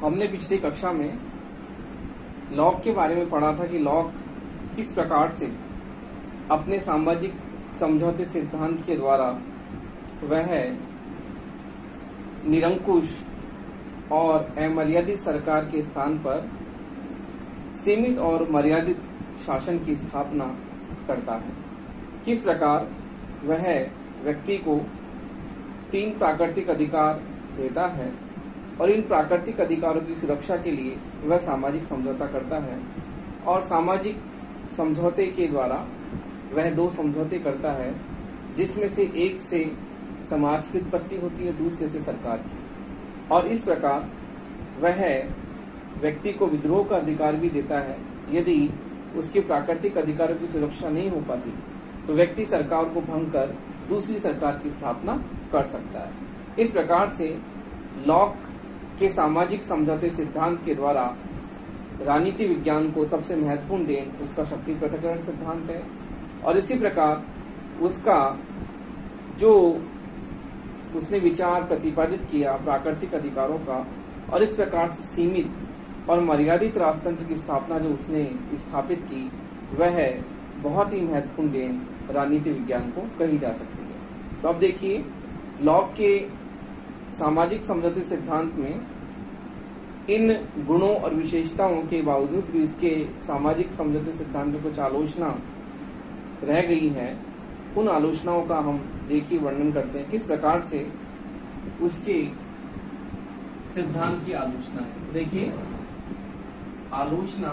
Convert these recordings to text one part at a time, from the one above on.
हमने पिछली कक्षा में लॉक के बारे में पढ़ा था कि लॉक किस प्रकार से अपने सामाजिक समझौते सिद्धांत के द्वारा वह निरंकुश और अमर्यादित सरकार के स्थान पर सीमित और मर्यादित शासन की स्थापना करता है। किस प्रकार वह व्यक्ति को 3 प्राकृतिक अधिकार देता है और इन प्राकृतिक अधिकारों की सुरक्षा के लिए वह सामाजिक समझौता करता है, और सामाजिक समझौते के द्वारा वह 2 समझौते करता है, जिसमें से एक से समाज की उत्पत्ति होती है, दूसरे से सरकार की। और इस प्रकार वह व्यक्ति को विद्रोह का अधिकार भी देता है। यदि उसके प्राकृतिक अधिकारों की सुरक्षा नहीं हो पाती तो व्यक्ति सरकार को भंग कर दूसरी सरकार की स्थापना कर सकता है। इस प्रकार से लॉक के सामाजिक समझौते सिद्धांत के द्वारा राजनीति विज्ञान को सबसे महत्वपूर्ण देन उसका शक्ति पृथक्करण सिद्धांत है, और इसी प्रकार उसका जो उसने विचार प्रतिपादित किया प्राकृतिक अधिकारों का, और इस प्रकार से सीमित और मर्यादित राजतंत्र की स्थापना जो उसने स्थापित की, वह बहुत ही महत्वपूर्ण देन राजनीति विज्ञान को कही जा सकती है। तो अब देखिए, लॉक के सामाजिक समझौते सिद्धांत में इन गुणों और विशेषताओं के बावजूद भी इसके सामाजिक समझौते सिद्धांत में कुछ आलोचना रह गई है। उन आलोचनाओं का हम देखिए वर्णन करते हैं, किस प्रकार से उसके सिद्धांत की आलोचना है। देखिए, आलोचना,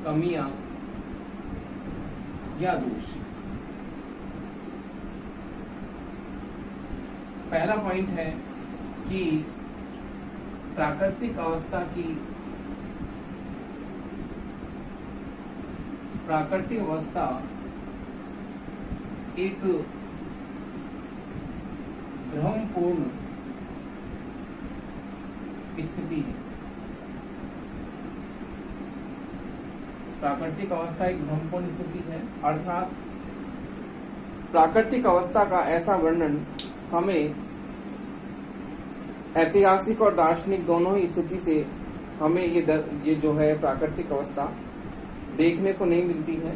कमियां या दोष। पहला पॉइंट है कि प्राकृतिक अवस्था एक भ्रमपूर्ण स्थिति है। प्राकृतिक अवस्था एक भ्रमपूर्ण स्थिति है, अर्थात प्राकृतिक अवस्था का ऐसा वर्णन हमें ऐतिहासिक और दार्शनिक दोनों ही स्थिति से हमें ये जो है प्राकृतिक अवस्था देखने को नहीं मिलती है।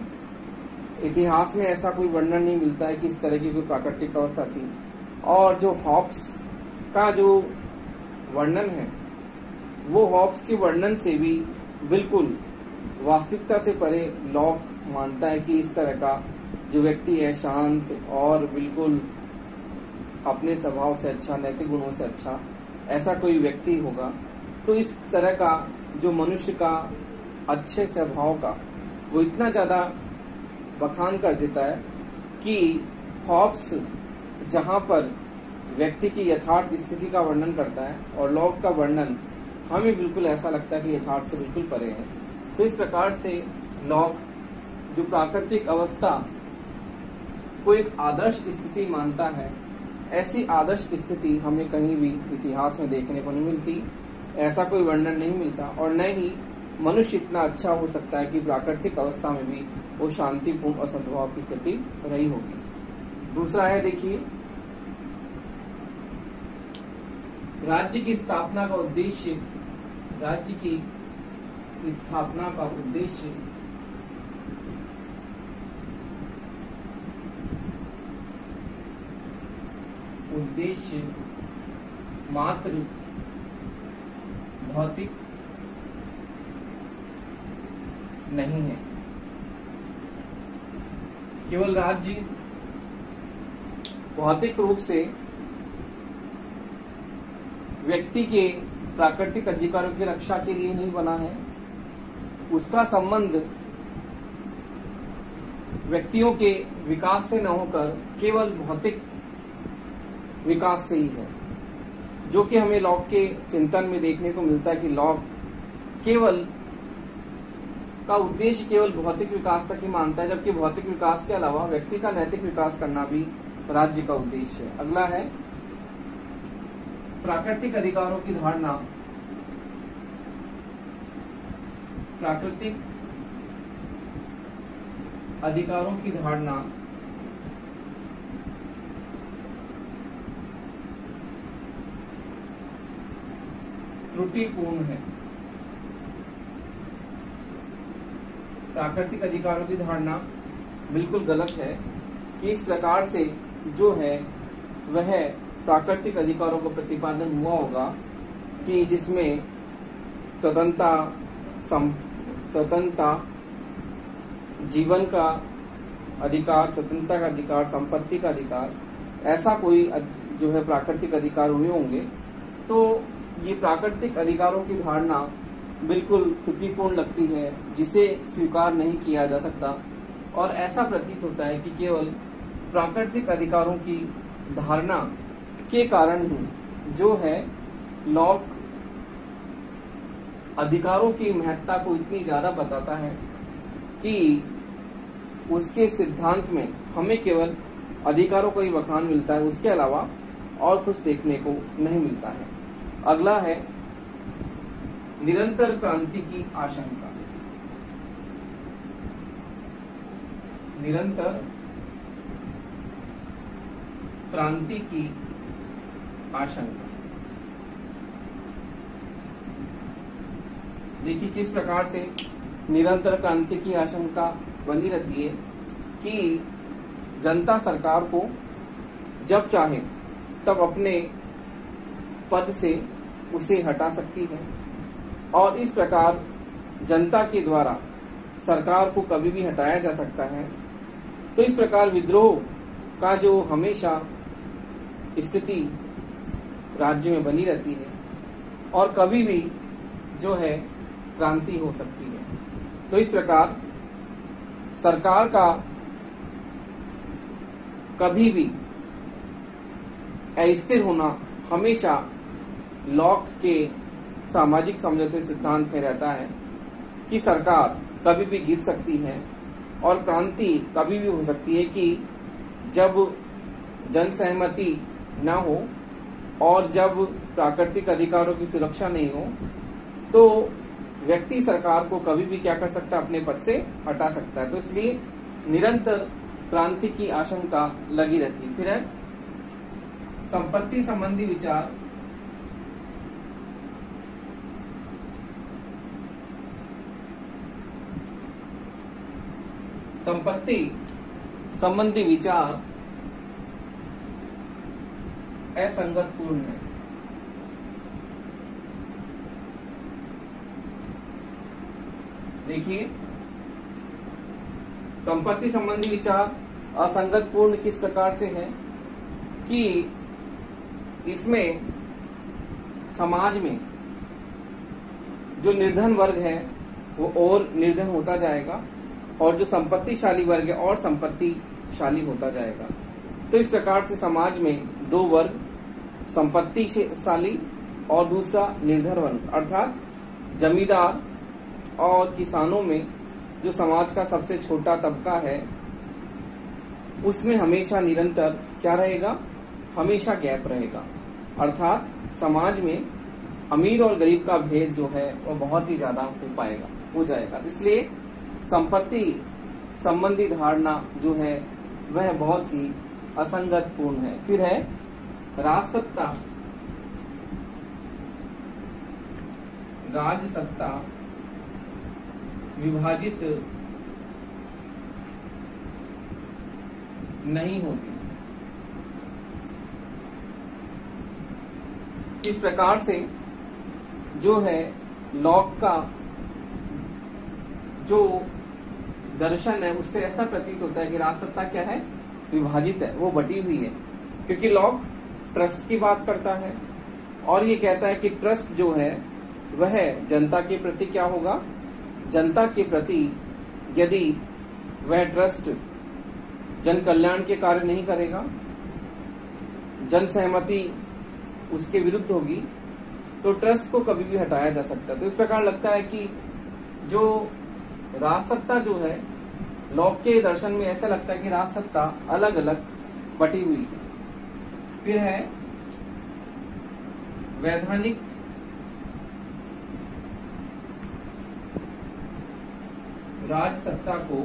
इतिहास में ऐसा कोई वर्णन नहीं मिलता है कि इस तरह की कोई प्राकृतिक अवस्था थी। और जो हॉब्स का जो वर्णन है, वो हॉब्स के वर्णन से भी बिल्कुल वास्तविकता से परे लॉक मानता है कि इस तरह का जो व्यक्ति है शांत और बिल्कुल अपने स्वभाव से अच्छा, नैतिक गुणों से अच्छा ऐसा कोई व्यक्ति होगा। तो इस तरह का जो मनुष्य का अच्छे स्वभाव का वो इतना ज्यादा बखान कर देता है कि हॉब्स जहां पर व्यक्ति की यथार्थ स्थिति का वर्णन करता है और लॉक का वर्णन हमें बिल्कुल ऐसा लगता है कि यथार्थ से बिल्कुल परे है। तो इस प्रकार से लॉक जो प्राकृतिक अवस्था को एक आदर्श स्थिति मानता है, ऐसी आदर्श स्थिति हमें कहीं भी इतिहास में देखने को नहीं मिलती। ऐसा कोई वर्णन नहीं मिलता, और न ही मनुष्य इतना अच्छा हो सकता है कि प्राकृतिक अवस्था में भी वो शांतिपूर्ण और सद्भाव की स्थिति रही होगी। दूसरा है, देखिए, राज्य की स्थापना का उद्देश्य, राज्य की स्थापना का उद्देश्य मात्र भौतिक नहीं है। केवल राज्य भौतिक रूप से व्यक्ति के प्राकृतिक अधिकारों की रक्षा के लिए नहीं बना है। उसका संबंध व्यक्तियों के विकास से न होकर केवल भौतिक विकास से ही है, जो कि हमें लॉक के चिंतन में देखने को मिलता है कि लॉक केवल का उद्देश्य केवल भौतिक विकास तक ही मानता है, जबकि भौतिक विकास के अलावा व्यक्ति का नैतिक विकास करना भी राज्य का उद्देश्य है। अगला है प्राकृतिक अधिकारों की धारणा। प्राकृतिक अधिकारों की धारणा त्रुटिपूर्ण है। प्राकृतिक अधिकारों की धारणा बिल्कुल गलत है कि इस प्रकार से जो है वह प्राकृतिक अधिकारों का प्रतिपादन हुआ होगा कि जिसमें स्वतंत्रता, जीवन का अधिकार, स्वतंत्रता का अधिकार, संपत्ति का अधिकार, ऐसा कोई जो है प्राकृतिक अधिकार हुए होंगे। तो ये प्राकृतिक अधिकारों की धारणा बिल्कुल त्रुटिपूर्ण लगती है, जिसे स्वीकार नहीं किया जा सकता। और ऐसा प्रतीत होता है कि केवल प्राकृतिक अधिकारों की धारणा के कारण ही जो है लॉक अधिकारों की महत्ता को इतनी ज्यादा बताता है कि उसके सिद्धांत में हमें केवल अधिकारों का ही बखान मिलता है, उसके अलावा और कुछ देखने को नहीं मिलता है। अगला है निरंतर क्रांति की आशंका। निरंतर क्रांति की आशंका। देखिए किस प्रकार से निरंतर क्रांति की आशंका बनी रहती है कि जनता सरकार को जब चाहे तब अपने पद से उसे हटा सकती है, और इस प्रकार जनता के द्वारा सरकार को कभी भी हटाया जा सकता है। तो इस प्रकार विद्रोह का जो हमेशा स्थिति राज्य में बनी रहती है और कभी भी जो है क्रांति हो सकती है। तो इस प्रकार सरकार का कभी भी अस्थिर होना हमेशा लॉक के सामाजिक समझौते सिद्धांत में रहता है कि सरकार कभी भी गिर सकती है और क्रांति कभी भी हो सकती है कि जब जन सहमति न हो और जब प्राकृतिक अधिकारों की सुरक्षा नहीं हो तो व्यक्ति सरकार को कभी भी क्या कर सकता है, अपने पद से हटा सकता है। तो इसलिए निरंतर क्रांति की आशंका लगी रहती है। फिर है संपत्ति संबंधी विचार। संपत्ति संबंधी विचार असंगतपूर्ण है। देखिए संपत्ति संबंधी विचार असंगतपूर्ण किस प्रकार से है कि इसमें समाज में जो निर्धन वर्ग है वो और निर्धन होता जाएगा और जो संपत्तिशाली वर्ग है और संपत्तिशाली होता जाएगा। तो इस प्रकार से समाज में दो वर्ग, संपत्तिशाली और दूसरा निर्धन वर्ग, अर्थात जमींदार और किसानों में जो समाज का सबसे छोटा तबका है उसमें हमेशा निरंतर क्या रहेगा, हमेशा गैप रहेगा। अर्थात समाज में अमीर और गरीब का भेद जो है वो बहुत ही ज्यादा हो जाएगा। इसलिए संपत्ति संबंधी धारणा जो है वह बहुत ही असंगतपूर्ण है। फिर है राजसत्ता विभाजित नहीं होती। इस प्रकार से जो है लॉक का जो दर्शन है उससे ऐसा प्रतीत होता है कि राजसत्ता क्या है, विभाजित है, वो बटी हुई है। क्योंकि लॉक ट्रस्ट की बात करता है और ये कहता है कि ट्रस्ट जो है वह जनता के प्रति क्या होगा, जनता के प्रति यदि वह ट्रस्ट जन कल्याण के कार्य नहीं करेगा, जन सहमति उसके विरुद्ध होगी, तो ट्रस्ट को कभी भी हटाया जा सकता है। तो इस प्रकार लगता है कि जो राजसत्ता जो है लॉक के दर्शन में ऐसा लगता है कि राजसत्ता अलग अलग बटी हुई है। फिर है वैधानिक राजसत्ता को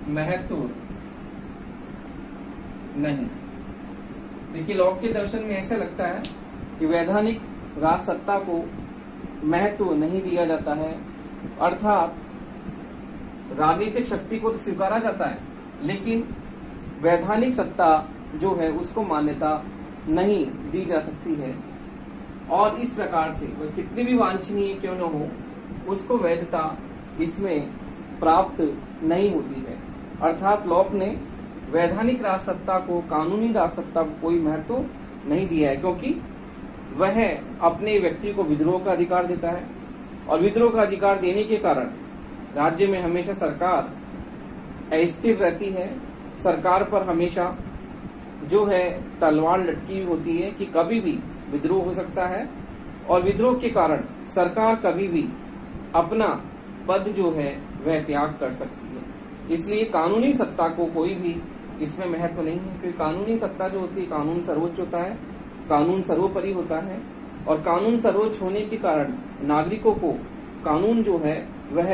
महत्व नहीं। देखिए, लॉक के दर्शन में ऐसा लगता है कि वैधानिक राज सत्ता को महत्व नहीं दिया जाता है, अर्थात राजनीतिक शक्ति को तो स्वीकारा जाता है, लेकिन वैधानिक सत्ता जो है उसको मान्यता नहीं दी जा सकती है, और इस प्रकार से वह कितनी भी वांछनीय क्यों न हो, उसको वैधता इसमें प्राप्त नहीं होती है। अर्थात लॉक ने वैधानिक राज सत्ता को, कानूनी राज सत्ता को कोई महत्व नहीं दिया है, क्योंकि वह अपने व्यक्ति को विद्रोह का अधिकार देता है, और विद्रोह का अधिकार देने के कारण राज्य में हमेशा सरकार अस्थिर रहती है। सरकार पर हमेशा जो है तलवार लटकी होती है कि कभी भी विद्रोह हो सकता है, और विद्रोह के कारण सरकार कभी भी अपना पद जो है वह त्याग कर सकती है। इसलिए कानूनी सत्ता को कोई भी इसमें महत्व नहीं है, क्योंकि कानूनी सत्ता जो होती है, कानून सर्वोच्च होता है, कानून सर्वोपरि होता है, और कानून सर्वोच्च होने के कारण नागरिकों को कानून जो है वह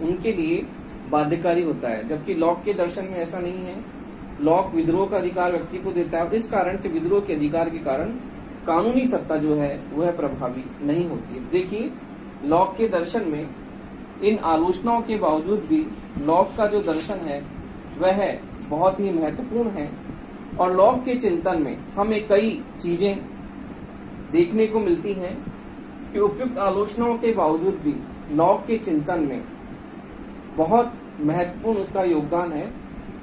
उनके लिए बाध्यकारी होता है। जबकि लॉक के दर्शन में ऐसा नहीं है। लॉक विद्रोह का अधिकार व्यक्ति को देता है, और इस कारण से विद्रोह के अधिकार के कारण कानूनी सत्ता जो है वह प्रभावी नहीं होती है। देखिए, लॉक के दर्शन में इन आलोचनाओं के बावजूद भी लॉक का जो दर्शन है वह बहुत ही महत्वपूर्ण है, और लॉक के चिंतन में हमें कई चीजें देखने को मिलती हैं कि उपयुक्त आलोचनाओं के बावजूद भी लॉक के चिंतन में बहुत महत्वपूर्ण उसका योगदान है,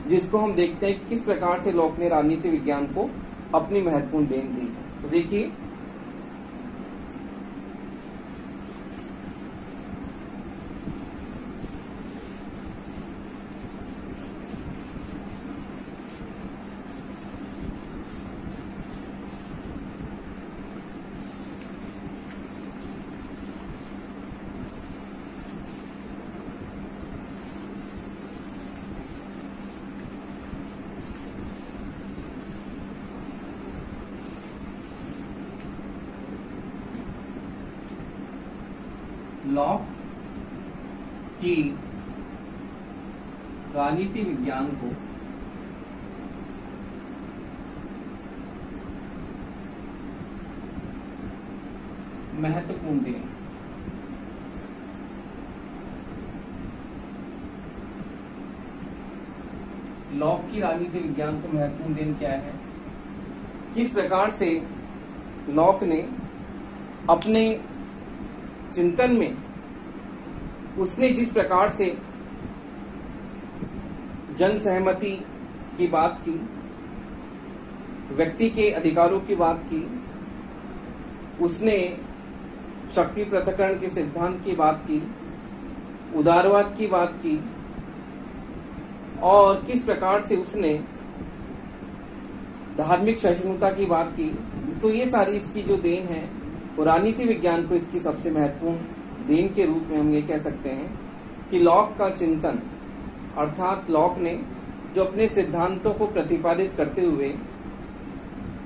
जिसको हम देखते हैं किस प्रकार से लॉक ने राजनीति विज्ञान को अपनी महत्वपूर्ण देन दी है। तो देखिए, लॉक की राजनीति विज्ञान को महत्वपूर्ण देन। लॉक की राजनीति विज्ञान को महत्वपूर्ण देन क्या है? किस प्रकार से लॉक ने अपने चिंतन में, उसने जिस प्रकार से जन सहमति की बात की, व्यक्ति के अधिकारों की बात की, उसने शक्ति पृथक्करण के सिद्धांत की बात की, उदारवाद की बात की, और किस प्रकार से उसने धार्मिक सहिष्णुता की बात की, तो ये सारी इसकी जो देन है, और राजनीति विज्ञान को इसकी सबसे महत्वपूर्ण देन के रूप में हम ये कह सकते हैं कि लॉक का चिंतन, अर्थात लॉक ने जो अपने सिद्धांतों को प्रतिपादित करते हुए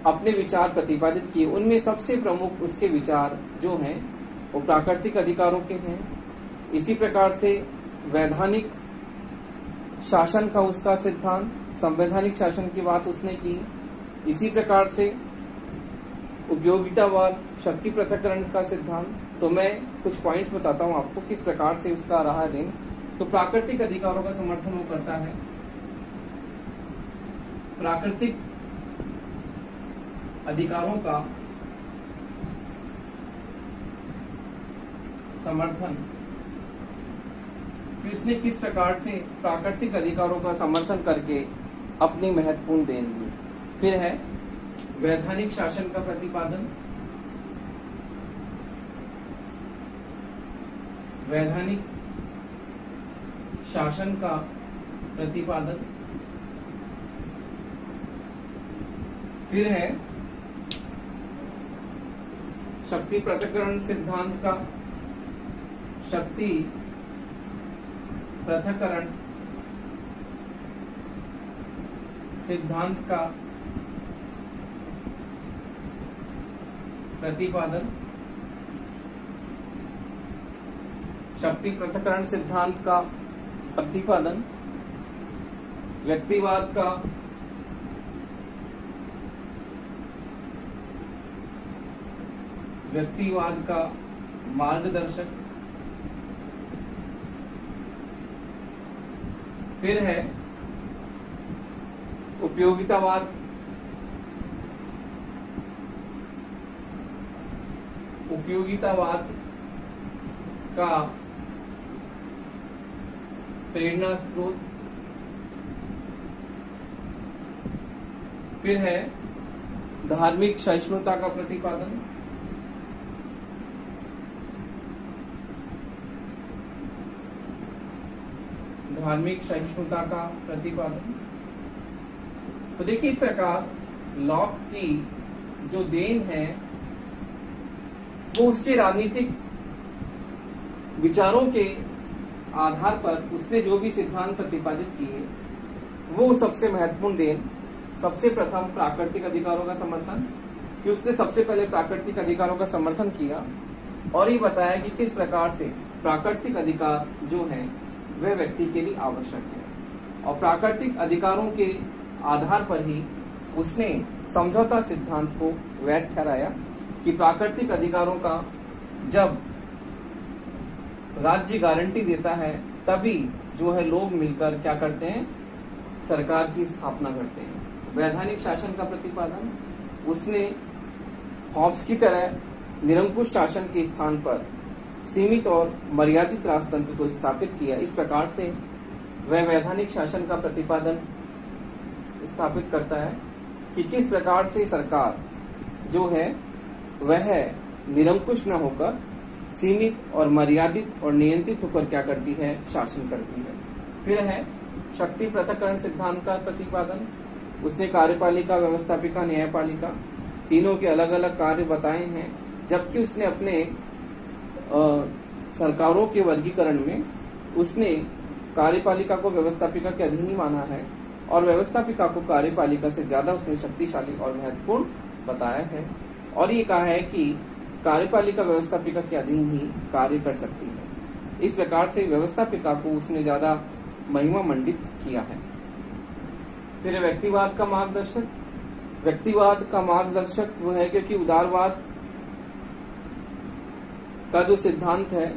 अपने विचार प्रतिपादित किए, उनमें सबसे प्रमुख उसके विचार जो हैं वो प्राकृतिक अधिकारों के हैं। इसी प्रकार से वैधानिक शासन का उसका सिद्धांत, संवैधानिक शासन की बात उसने की। इसी प्रकार से उपयोगितावाद, शक्ति पृथक्करण का सिद्धांत। तो मैं कुछ पॉइंट्स बताता हूं आपको किस प्रकार से उसका रहा दिन। तो प्राकृतिक अधिकारों का समर्थन वो करता है। प्राकृतिक अधिकारों का समर्थन, कि उसने किस प्रकार से प्राकृतिक अधिकारों का समर्थन करके अपनी महत्वपूर्ण देन दी। फिर है वैधानिक शासन का प्रतिपादन। वैधानिक शासन का प्रतिपादन। फिर है शक्ति पृथक्करण सिद्धांत का, शक्ति पृथक्करण सिद्धांत का प्रतिपादन। शक्ति पृथक्करण सिद्धांत का प्रतिपादन, व्यक्तिवाद का व्यक्तिवाद का मार्गदर्शक। फिर है उपयोगितावाद। उपयोगितावाद का प्रेरणा स्रोत। फिर है धार्मिक सहिष्णुता का प्रतिपादन। धार्मिक सहिष्णुता का प्रतिपादन। तो देखिए, इस प्रकार लॉक की जो देन है वो उसके राजनीतिक विचारों के आधार पर उसने जो भी सिद्धांत प्रतिपादित किए वो सबसे महत्वपूर्ण देन, सबसे प्रथम प्राकृतिक अधिकारों का समर्थन, कि उसने सबसे पहले प्राकृतिक अधिकारों का समर्थन किया और ये बताया कि किस प्रकार से प्राकृतिक अधिकार जो हैं वह व्यक्ति के लिए आवश्यक है। और प्राकृतिक अधिकारों के आधार पर ही उसने समझौता सिद्धांत को वैध ठहराया कि प्राकृतिक अधिकारों का जब राज्य गारंटी देता है तभी जो है लोग मिलकर क्या करते हैं, सरकार की स्थापना करते हैं। वैधानिक शासन का प्रतिपादन, उसने हॉब्स की तरह निरंकुश शासन के स्थान पर सीमित और मर्यादित राजतंत्र को स्थापित किया। इस प्रकार से वह वैधानिक शासन का प्रतिपादन स्थापित करता है कि किस प्रकार से सरकार जो है वह निरंकुश न होकर सीमित और मर्यादित और नियंत्रित होकर क्या करती है, शासन करती है। फिर है शक्ति पृथक्करण सिद्धांत का प्रतिपादन। उसने कार्यपालिका, व्यवस्थापिका, न्यायपालिका तीनों के अलग अलग कार्य बताए हैं, जबकि उसने अपने सरकारों के वर्गीकरण में उसने कार्यपालिका को व्यवस्थापिका के अधीन ही माना है और व्यवस्थापिका को कार्यपालिका से ज्यादा उसने शक्तिशाली और महत्वपूर्ण बताया है और ये कहा है कि कार्यपालिका व्यवस्थापिका के अधीन ही कार्य कर सकती है। इस प्रकार से व्यवस्थापिका को उसने ज्यादा महिमा मंडित किया है। फिर व्यक्तिवाद का मार्गदर्शक। व्यक्तिवाद का मार्गदर्शक वो है क्योंकि उदारवाद का जो सिद्धांत है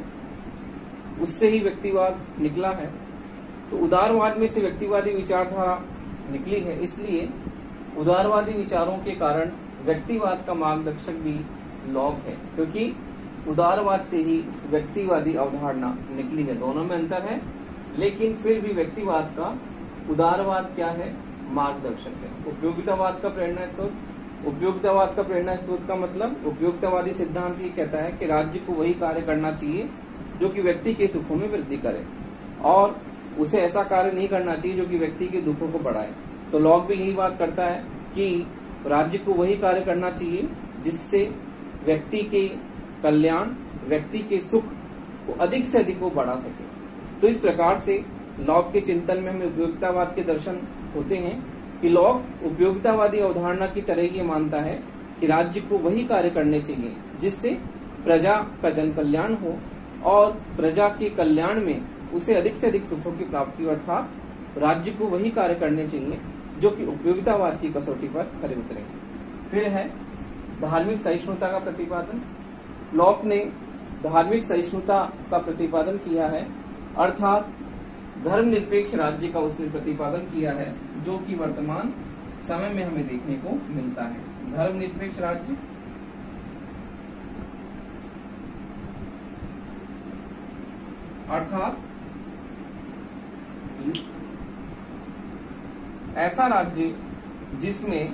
उससे ही व्यक्तिवाद निकला है, तो उदारवाद में से व्यक्तिवादी विचारधारा निकली है, इसलिए उदारवादी विचारों के कारण व्यक्तिवाद का मार्गदर्शक भी लॉक है, क्योंकि उदारवाद से ही व्यक्तिवादी अवधारणा निकली है। दोनों में अंतर है, लेकिन फिर भी व्यक्तिवाद का उदारवाद क्या है, मार्गदर्शक है। उपयोगितावाद का प्रेरणा स्रोत। उपयोगितावाद का प्रेरणा स्रोत का मतलब उपयोगितावादी सिद्धांत ये कहता है कि राज्य को वही कार्य करना चाहिए जो कि व्यक्ति के सुखों में वृद्धि करे और उसे ऐसा कार्य नहीं करना चाहिए जो कि व्यक्ति के दुखों को बढ़ाए। तो लॉक भी यही बात करता है कि राज्य को वही कार्य करना चाहिए जिससे व्यक्ति के कल्याण, व्यक्ति के सुख को अधिक से अधिक वो बढ़ा सके। तो इस प्रकार से लॉक के चिंतन में हमें उपयोगितावाद के दर्शन होते हैं कि लॉक उपयोगितावादी अवधारणा की तरह ये मानता है कि राज्य को वही कार्य करने चाहिए जिससे प्रजा का जन कल्याण हो और प्रजा के कल्याण में उसे अधिक से अधिक सुखों की प्राप्ति, अर्थात राज्य को वही कार्य करने चाहिए जो कि उपयोगितावाद की कसौटी पर खरे उतरे। फिर है धार्मिक सहिष्णुता का प्रतिपादन। लॉक ने धार्मिक सहिष्णुता का प्रतिपादन किया है, अर्थात धर्मनिरपेक्ष राज्य का उसने प्रतिपादन किया है जो कि वर्तमान समय में हमें देखने को मिलता है। धर्मनिरपेक्ष राज्य अर्थात ऐसा राज्य जिसमें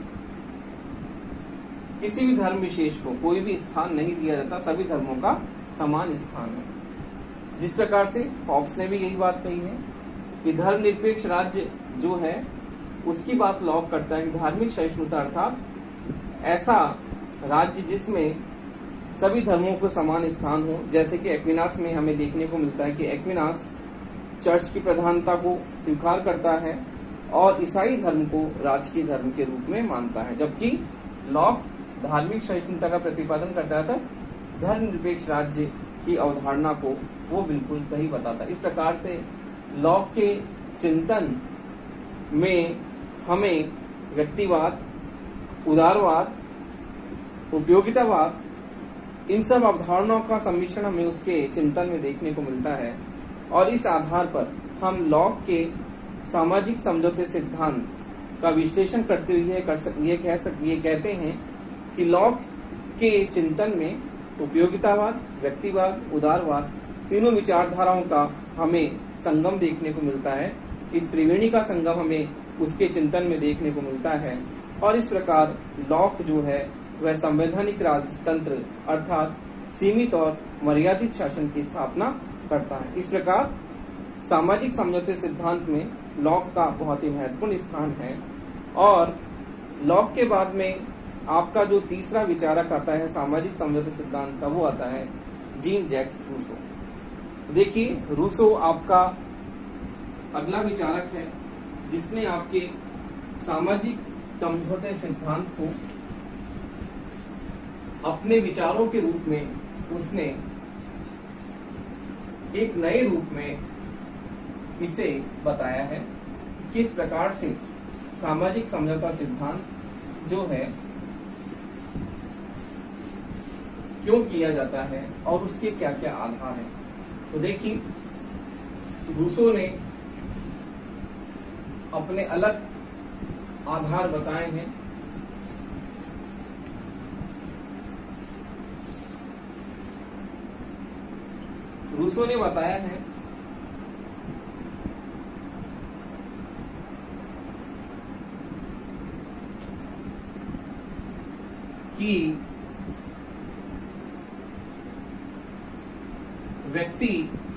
किसी भी धर्म विशेष को कोई भी स्थान नहीं दिया जाता, सभी धर्मों का समान स्थान है। जिस प्रकार से हॉब्स ने भी यही बात कही है कि धर्मनिरपेक्ष राज्य जो है उसकी बात लॉक करता है कि धार्मिक सहिष्णुता अर्थात ऐसा राज्य जिसमें सभी धर्मों को समान स्थान हो। जैसे कि एक्विनास में हमें देखने को मिलता है कि एक्विनास चर्च की प्रधानता को स्वीकार करता है और ईसाई धर्म को राजकीय धर्म के रूप में मानता है, जबकि लॉक धार्मिक सहिष्णुता का प्रतिपादन करता था, धर्मनिरपेक्ष राज्य की अवधारणा को वो बिल्कुल सही बताता है। इस प्रकार से लॉक के चिंतन में हमें व्यक्तिवाद, उदारवाद, उपयोगितावाद इन सब अवधारणाओं का सम्मिश्रण हमें उसके चिंतन में देखने को मिलता है और इस आधार पर हम लॉक के सामाजिक समझौते सिद्धांत का विश्लेषण करते हुए ये कहते हैं कि लॉक के चिंतन में उपयोगितावाद, व्यक्तिवाद, उदारवाद तीनों विचारधाराओं का हमें संगम देखने को मिलता है। इस त्रिवेणी का संगम हमें उसके चिंतन में देखने को मिलता है और इस प्रकार लॉक जो है वह संवैधानिक राजतंत्र अर्थात सीमित और मर्यादित शासन की स्थापना करता है। इस प्रकार सामाजिक समझौते सिद्धांत में लॉक का बहुत ही महत्वपूर्ण स्थान है और लॉक के बाद में आपका जो तीसरा विचारक आता है सामाजिक समझौते सिद्धांत का, वो आता है जीन जैक्स रूसो। तो देखिए, रूसो आपका अगला विचारक है जिसने आपके सामाजिक समझौते सिद्धांत को अपने विचारों के रूप में उसने एक नए रूप में इसे बताया है। किस प्रकार से सामाजिक समझौता सिद्धांत जो है क्यों किया जाता है और उसके क्या क्या आधार हैं। तो देखिए, रूसो ने अपने अलग आधार बताए हैं। रूसो ने बताया है कि व्यक्ति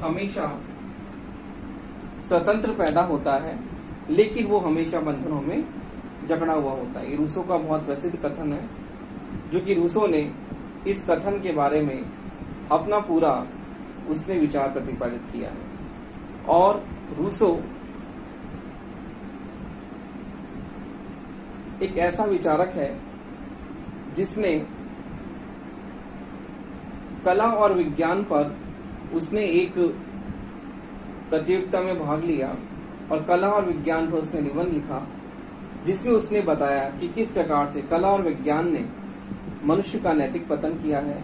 हमेशा स्वतंत्र पैदा होता है लेकिन वो हमेशा बंधनों में जकड़ा हुआ होता है। ये रूसो का बहुत प्रसिद्ध कथन है, जो कि रूसो ने इस कथन के बारे में अपना पूरा उसने विचार प्रतिपादित किया है। और रूसो एक ऐसा विचारक है जिसने कला और विज्ञान पर उसने एक प्रतियोगिता में भाग लिया और कला और विज्ञान पर उसने निबंध लिखा, जिसमें उसने बताया कि किस प्रकार से कला और विज्ञान ने मनुष्य का नैतिक पतन किया है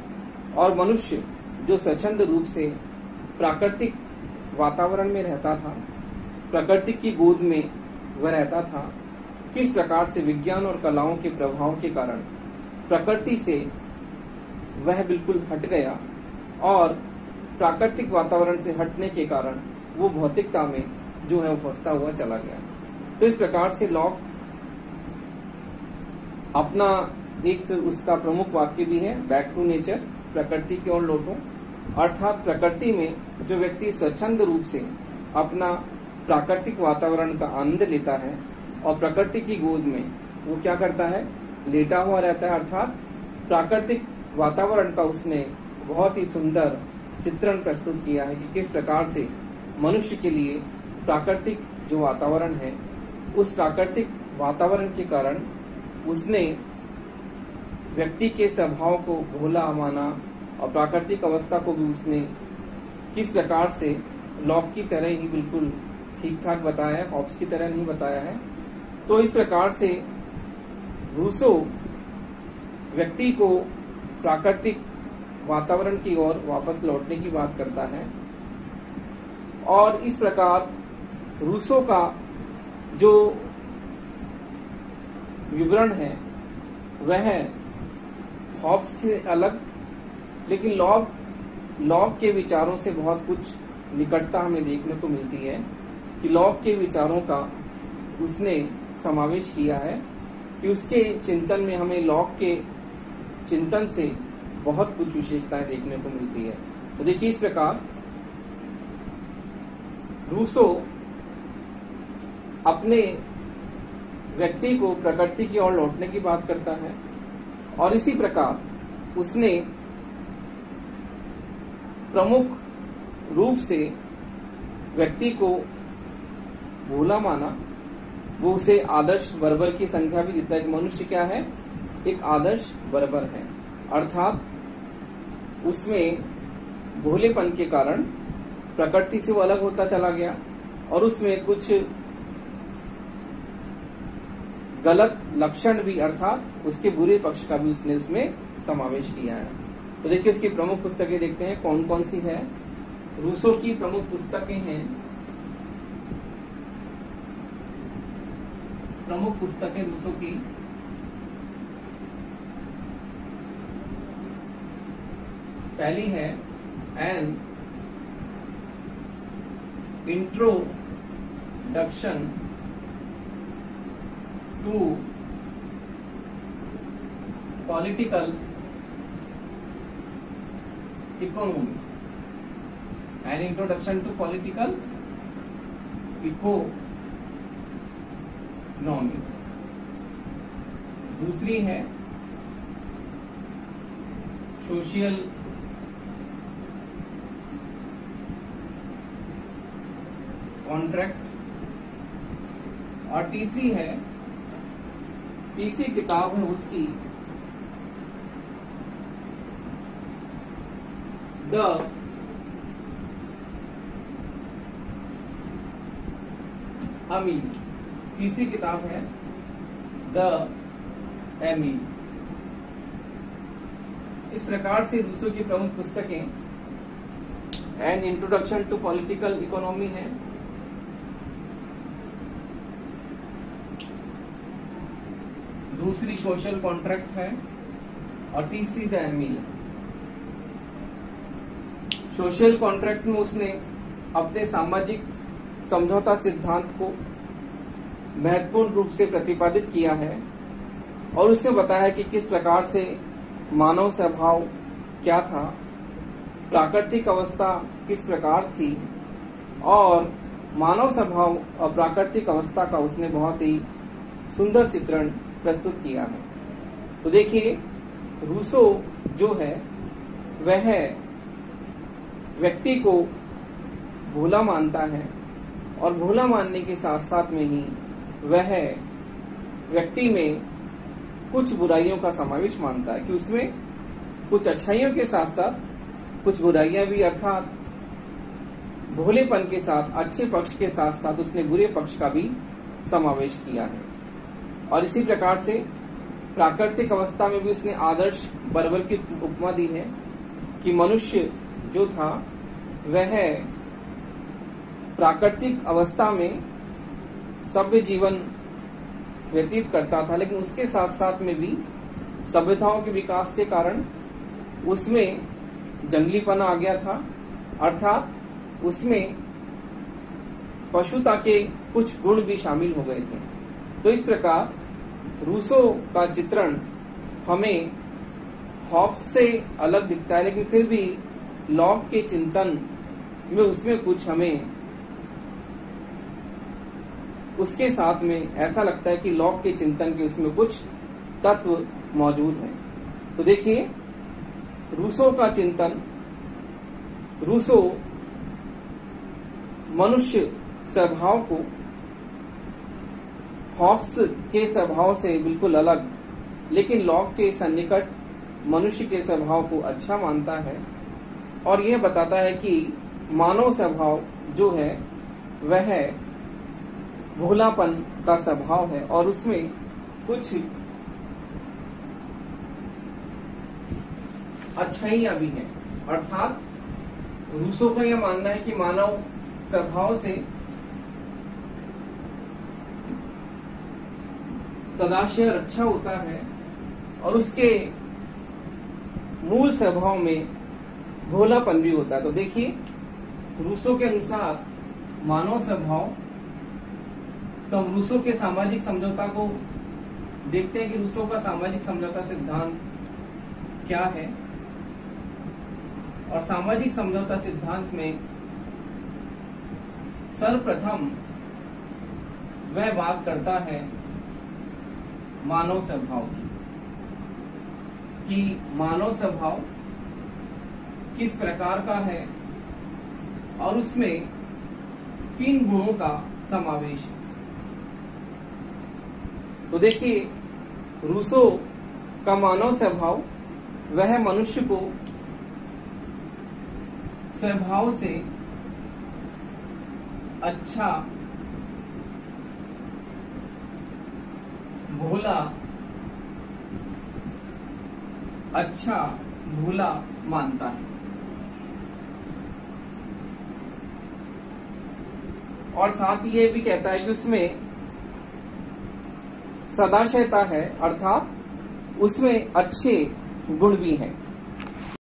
और मनुष्य जो स्वच्छंद रूप से प्राकृतिक वातावरण में रहता था, प्रकृति की गोद में वह रहता था, किस प्रकार से विज्ञान और कलाओं के प्रभाव के कारण प्रकृति से वह बिल्कुल हट गया और प्राकृतिक वातावरण से हटने के कारण वो भौतिकता में जो है वो फंसता हुआ चला गया। तो इस प्रकार से लॉक अपना एक उसका प्रमुख वाक्य भी है, बैक टू नेचर, प्रकृति की ओर लौटो। अर्थात प्रकृति में जो व्यक्ति स्वच्छंद रूप से अपना प्राकृतिक वातावरण का आनंद लेता है और प्रकृति की गोद में वो क्या करता है, लेटा हुआ रहता है। अर्थात प्राकृतिक वातावरण का उसने बहुत ही सुंदर चित्रण प्रस्तुत किया है कि किस प्रकार से मनुष्य के लिए प्राकृतिक जो वातावरण है, उस प्राकृतिक वातावरण के कारण उसने व्यक्ति के स्वभाव को भोला माना और प्राकृतिक अवस्था को भी उसने किस प्रकार से लॉक की तरह ही बिल्कुल ठीक ठाक बताया है, हॉब्स की तरह नहीं बताया है। तो इस प्रकार से रूसो व्यक्ति को प्राकृतिक वातावरण की ओर वापस लौटने की बात करता है और इस प्रकार रूसो का जो विवरण है वह हॉब्स से अलग, लेकिन लॉक के विचारों से बहुत कुछ निकटता हमें देखने को मिलती है कि लॉक के विचारों का उसने समावेश किया है कि उसके चिंतन में हमें लॉक के चिंतन से बहुत कुछ विशेषताएं देखने को मिलती है। तो देखिए, इस प्रकार रूसो अपने व्यक्ति को प्रकृति की ओर लौटने की बात करता है और इसी प्रकार उसने प्रमुख रूप से व्यक्ति को भोला माना। वो उसे आदर्श बर्बर की संख्या भी देता है कि मनुष्य क्या है, एक आदर्श बर्बर है। अर्थात उसमें भोलेपन के कारण प्रकृति से वो अलग होता चला गया और उसमें कुछ गलत लक्षण भी अर्थात उसके बुरे पक्ष का भी उसने उसमें समावेश किया है। तो देखिए उसकी प्रमुख पुस्तकें देखते हैं कौन कौन सी है। रूसो की प्रमुख पुस्तकें हैं, प्रमुख पुस्तकें रूसो की पहली है an introduction to political economy, an introduction to political economy. दूसरी है सोशल कॉन्ट्रैक्ट, और तीसरी किताब है उसकी द अमीर। तीसरी किताब है द अमीर। इस प्रकार से रूसो की प्रमुख पुस्तकें an introduction to political economy है, दूसरी सोशल कॉन्ट्रैक्ट है, और तीसरी द अमीर। सोशल कॉन्ट्रैक्ट में उसने अपने सामाजिक समझौता सिद्धांत को महत्वपूर्ण रूप से प्रतिपादित किया है और उसमें बताया कि किस प्रकार से मानव स्वभाव क्या था, प्राकृतिक अवस्था किस प्रकार थी, और मानव स्वभाव और प्राकृतिक अवस्था का उसने बहुत ही सुंदर चित्रण प्रस्तुत किया है। तो देखिए रूसो जो है वह व्यक्ति को भोला मानता है और भोला मानने के साथ साथ में ही वह व्यक्ति में कुछ बुराइयों का समावेश मानता है कि उसमें कुछ अच्छाइयों के साथ साथ कुछ बुराइयां भी, अर्थात भोलेपन के साथ अच्छे पक्ष के साथ साथ उसने बुरे पक्ष का भी समावेश किया है। और इसी प्रकार से प्राकृतिक अवस्था में भी उसने आदर्श बर्बर की उपमा दी है कि मनुष्य जो था वह प्राकृतिक अवस्था में सभ्य जीवन व्यतीत करता था, लेकिन उसके साथ साथ में भी सभ्यताओं के विकास के कारण उसमें जंगलीपना आ गया था, अर्थात उसमें पशुता के कुछ गुण भी शामिल हो गए थे। तो इस प्रकार रूसो का चित्रण हमें हॉब्स से अलग दिखता है, लेकिन फिर भी लॉक के चिंतन में उसमें कुछ हमें उसके साथ में ऐसा लगता है कि लॉक के चिंतन के उसमें कुछ तत्व मौजूद हैं। तो देखिए रूसो का चिंतन, रूसो मनुष्य स्वभाव को हॉब्स के स्वभाव से बिल्कुल अलग, लेकिन लॉक के सन्निकट मनुष्य के स्वभाव को अच्छा मानता है और यह बताता है कि मानव स्वभाव जो है वह भोलापन का स्वभाव है और उसमें कुछ अच्छाइयां भी हैं। अर्थात रूसो का यह मानना है कि मानव स्वभाव से सदाशय रक्षा होता है और उसके मूल स्वभाव में भोलापन भी होता है। तो देखिए रूसो के अनुसार मानव स्वभाव, तो हम रूसो के सामाजिक समझौता को देखते हैं कि रूसो का सामाजिक समझौता सिद्धांत क्या है। और सामाजिक समझौता सिद्धांत में सर्वप्रथम वह बात करता है मानव स्वभाव की, कि मानव स्वभाव किस प्रकार का है और उसमें किन गुणों का समावेश है। तो देखिए रूसो का मानव स्वभाव वह मनुष्य को स्वभाव से अच्छा, भोला, अच्छा भूला मानता है। और साथ ही ये भी कहता है कि उसमें सदाशयता है, अर्थात उसमें अच्छे गुण भी हैं।